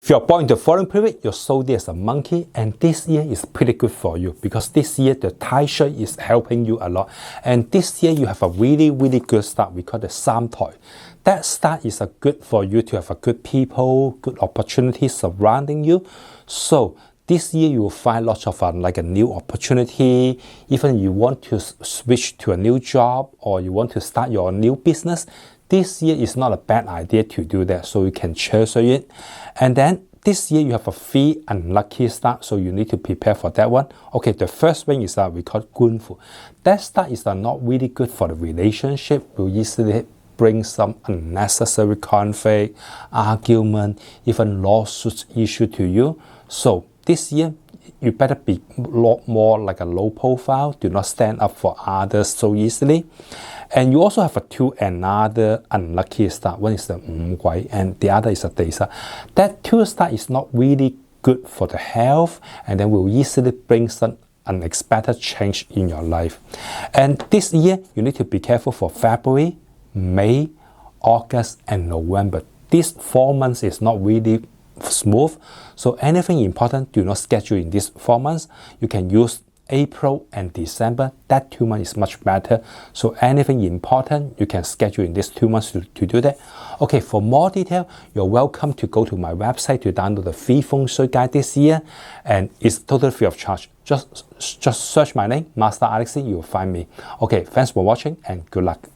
If you're born in the following period, your zodiac is a monkey, and this year is pretty good for you because this year the Tai Shui is helping you a lot. And this year you have a really good start. We call it Sam Toy. That start is a good for you to have a good people, good opportunities surrounding you. So this year you will find lots of like a new opportunity. Even you want to switch to a new job or you want to start your new business, this year is not a bad idea to do that, so you can treasure it. And then this year you have a 3 unlucky start, so you need to prepare for that one. Okay, the first one is we call Gunfu. That start is not really good for the relationship. Will easily bring some unnecessary conflict, argument, even lawsuits issue to you. So this year you better be a lot more like a low profile. Do not stand up for others so easily. And you also have another unlucky star. One is the Guai and the other is a Desa. That 2 star is not really good for the health and then will easily bring some unexpected change in your life. And this year, you need to be careful for February, May, August, and November. These 4 months is not really smooth. So anything important, do not schedule in these 4 months. You can use April and December. That 2 months is much better. So anything important, you can schedule in these 2 months to do that. Okay, for more detail, you're welcome to go to my website to download the free Feng Shui guide this year. And it's totally free of charge. Just search my name, Master Alex, you'll find me. Okay, thanks for watching and good luck.